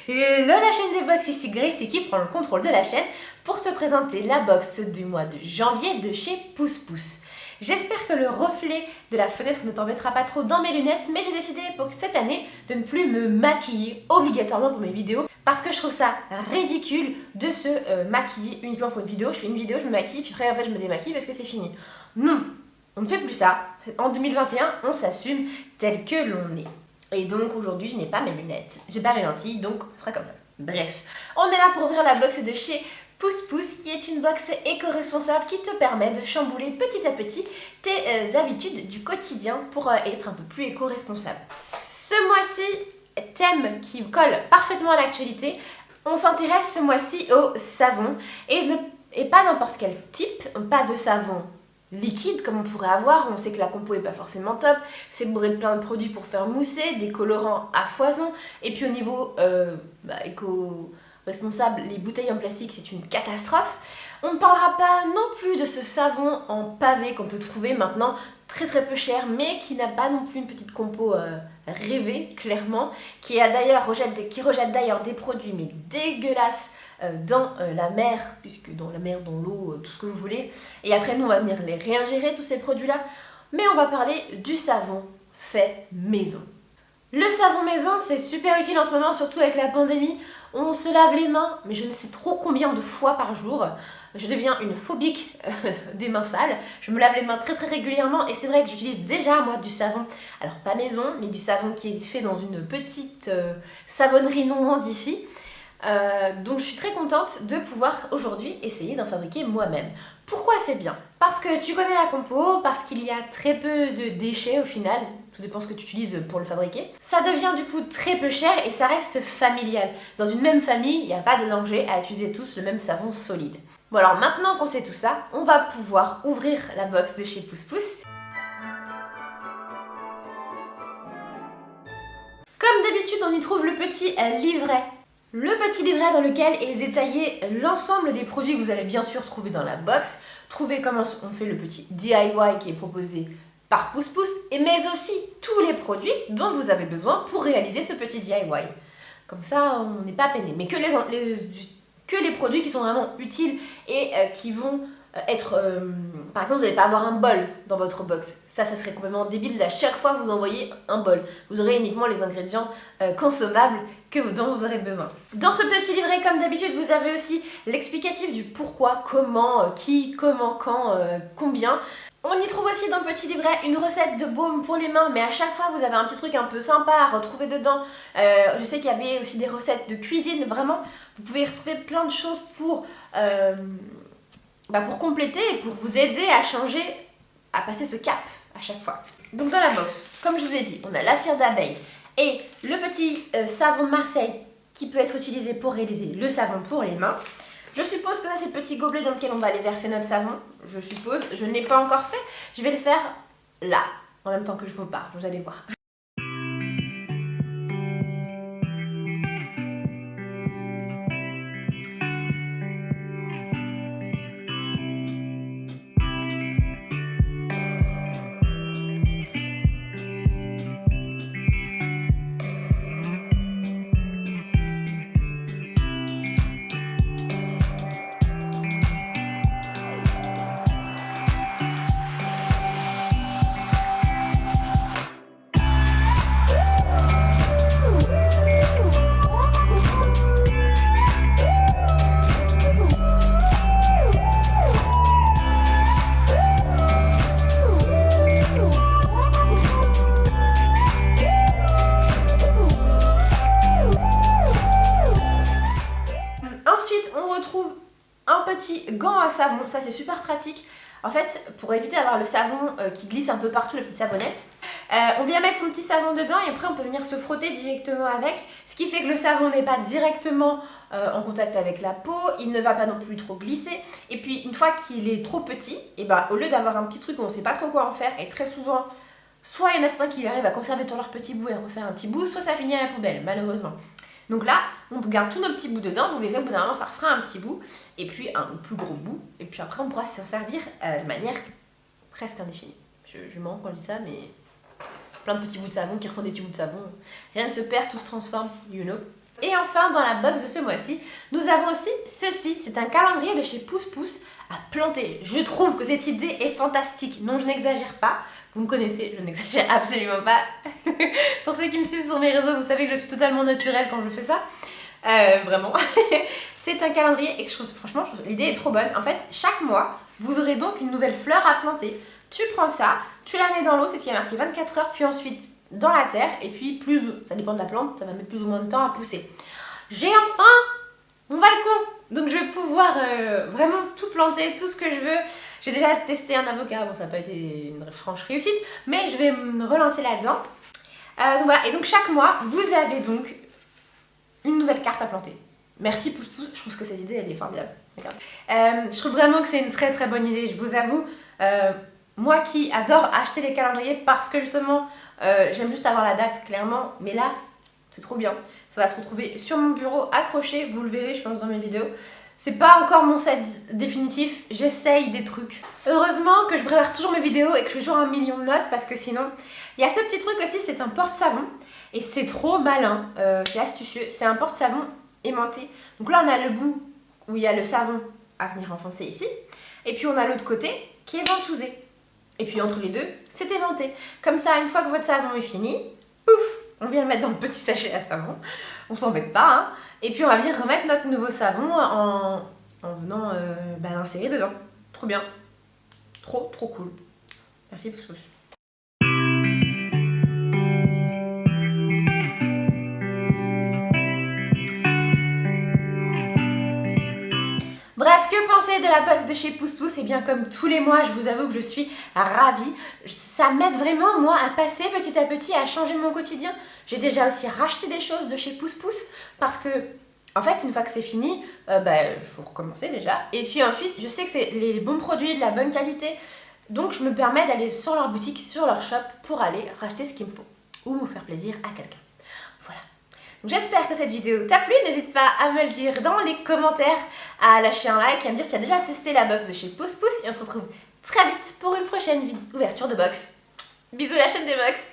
Hello la chaîne des box, ici Grace qui prend le contrôle de la chaîne pour te présenter la box du mois de janvier de chez Pousse Pousse. J'espère que le reflet de la fenêtre ne t'embêtera pas trop dans mes lunettes, mais j'ai décidé pour cette année de ne plus me maquiller obligatoirement pour mes vidéos parce que je trouve ça ridicule de se maquiller uniquement pour une vidéo. Je fais une vidéo, je me maquille, puis après en fait je me démaquille parce que c'est fini. Non, on ne fait plus ça. En 2021, on s'assume tel que l'on est. Et donc aujourd'hui, je n'ai pas mes lunettes, j'ai pas mes lentilles, donc ce sera comme ça. Bref, on est là pour ouvrir la box de chez Pousse Pousse, qui est une box éco-responsable qui te permet de chambouler petit à petit tes habitudes du quotidien pour être un peu plus éco-responsable. Ce mois-ci, thème qui colle parfaitement à l'actualité, on s'intéresse ce mois-ci au savon et pas n'importe quel type, pas de savon liquide comme on pourrait avoir, on sait que la compo est pas forcément top, c'est bourré de plein de produits pour faire mousser, des colorants à foison, et puis au niveau éco-responsable, les bouteilles en plastique c'est une catastrophe. On ne parlera pas non plus de ce savon en pavé qu'on peut trouver maintenant très peu cher, mais qui n'a pas non plus une petite compo rêvée, clairement, qui rejette d'ailleurs des produits mais dégueulasses dans la mer, puisque dans la mer, dans l'eau, tout ce que vous voulez. Et après, nous, on va venir les réingérer, tous ces produits-là. Mais on va parler du savon fait maison. Le savon maison, c'est super utile en ce moment, surtout avec la pandémie. On se lave les mains, mais je ne sais trop combien de fois par jour. Je deviens une phobique des mains sales. Je me lave les mains très régulièrement et c'est vrai que j'utilise déjà moi du savon, alors pas maison, mais du savon qui est fait dans une petite savonnerie non loin d'ici. Donc je suis très contente de pouvoir aujourd'hui essayer d'en fabriquer moi-même. Pourquoi c'est bien? Parce que tu connais la compo, parce qu'il y a très peu de déchets au final, tout dépend ce que tu utilises pour le fabriquer. Ça devient du coup très peu cher et ça reste familial. Dans une même famille, il n'y a pas de danger à utiliser tous le même savon solide. Bon alors maintenant qu'on sait tout ça, on va pouvoir ouvrir la box de chez Pousse Pousse. Comme d'habitude, on y trouve le petit livret. Le petit livret dans lequel est détaillé l'ensemble des produits que vous allez bien sûr trouver dans la box. Trouver comment on fait le petit DIY qui est proposé par Pousse Pousse, mais aussi tous les produits dont vous avez besoin pour réaliser ce petit DIY. Comme ça, on n'est pas peiné. Mais que les produits qui sont vraiment utiles et qui vont être... par exemple, vous n'allez pas avoir un bol dans votre box. Ça serait complètement débile à chaque fois vous envoyer un bol. Vous aurez uniquement les ingrédients consommables dont vous aurez besoin. Dans ce petit livret, comme d'habitude, vous avez aussi l'explicatif du pourquoi, comment, qui, comment, quand, combien. On y trouve aussi dans le petit livret une recette de baume pour les mains, mais à chaque fois vous avez un petit truc un peu sympa à retrouver dedans. Je sais qu'il y avait aussi des recettes de cuisine, vraiment. Vous pouvez y retrouver plein de choses pour compléter et pour vous aider à changer, à passer ce cap à chaque fois. Donc dans la box, comme je vous ai dit, on a la cire d'abeille et le petit savon de Marseille qui peut être utilisé pour réaliser le savon pour les mains. Je suppose que ça c'est le petit gobelet dans lequel on va aller verser notre savon. Je suppose, je ne l'ai pas encore fait. Je vais le faire là, en même temps que je vous parle, vous allez voir. Petit gant à savon, ça c'est super pratique. En fait, pour éviter d'avoir le savon qui glisse un peu partout, la petite savonnette, on vient mettre son petit savon dedans et après on peut venir se frotter directement avec, ce qui fait que le savon n'est pas directement en contact avec la peau, il ne va pas non plus trop glisser, et puis une fois qu'il est trop petit, et au lieu d'avoir un petit truc où on ne sait pas trop quoi en faire, et très souvent, soit il y en a certains qui arrivent à conserver dans leur petit bout et en refaire un petit bout, soit ça finit à la poubelle, malheureusement. Donc là, on garde tous nos petits bouts dedans, vous verrez au bout d'un moment ça refera un petit bout, et puis un plus gros bout, et puis après on pourra s'en servir de manière presque indéfinie. Je mens quand je dis ça, mais plein de petits bouts de savon qui refont des petits bouts de savon. Rien ne se perd, tout se transforme, you know. Et enfin, dans la box de ce mois-ci, nous avons aussi ceci. C'est un calendrier de chez Pouce Pouce à planter. Je trouve que cette idée est fantastique. Non, je n'exagère pas. Vous me connaissez, je n'exagère absolument pas. Pour ceux qui me suivent sur mes réseaux, vous savez que je suis totalement naturelle quand je fais ça. Vraiment. C'est un calendrier et que je trouve, franchement, l'idée est trop bonne. En fait, chaque mois, vous aurez donc une nouvelle fleur à planter. Tu prends ça, tu la mets dans l'eau, c'est ce qui est marqué 24 heures, puis ensuite dans la terre, et puis ça dépend de la plante, ça va mettre plus ou moins de temps à pousser. J'ai enfin mon balcon, donc je vais pouvoir vraiment tout planter, tout ce que je veux. J'ai déjà testé un avocat, bon ça n'a pas été une franche réussite, mais je vais me relancer là-dedans. Donc voilà, et donc chaque mois, vous avez donc une nouvelle carte à planter. Merci Pouce Pouce, je trouve que cette idée elle est formidable. Je trouve vraiment que c'est une très très bonne idée, je vous avoue. Moi qui adore acheter les calendriers parce que justement j'aime juste avoir la date clairement, mais là c'est trop bien. Ça va se retrouver sur mon bureau accroché, vous le verrez je pense dans mes vidéos. C'est pas encore mon set définitif, j'essaye des trucs. Heureusement que je prépare toujours mes vidéos et que je fais toujours 1 million de notes parce que sinon... Il y a ce petit truc aussi, c'est un porte-savon et c'est trop malin, c'est astucieux. C'est un porte-savon aimanté. Donc là on a le bout où il y a le savon à venir enfoncer ici. Et puis on a l'autre côté qui est ventousé. Et puis entre les deux, c'est aimanté. Comme ça, une fois que votre savon est fini, pouf, on vient le mettre dans le petit sachet à savon. On s'embête pas, hein. Et puis on va venir remettre notre nouveau savon en venant l'insérer dedans. Trop bien. Trop cool. Merci Pouce Pouce. Bref, que penser de la box de chez Pouce Pouce? Et bien comme tous les mois, je vous avoue que je suis ravie. Ça m'aide vraiment, moi, à passer petit à petit, à changer mon quotidien. J'ai déjà aussi racheté des choses de chez Pouce Pouce parce que, en fait, une fois que c'est fini, il faut recommencer déjà. Et puis ensuite, je sais que c'est les bons produits, de la bonne qualité. Donc je me permets d'aller sur leur boutique, sur leur shop pour aller racheter ce qu'il me faut. Ou me faire plaisir à quelqu'un. Voilà. J'espère que cette vidéo t'a plu, n'hésite pas à me le dire dans les commentaires, à lâcher un like et à me dire si tu as déjà testé la box de chez Pouce Pouce et on se retrouve très vite pour une prochaine ouverture de box. Bisous la chaîne des box.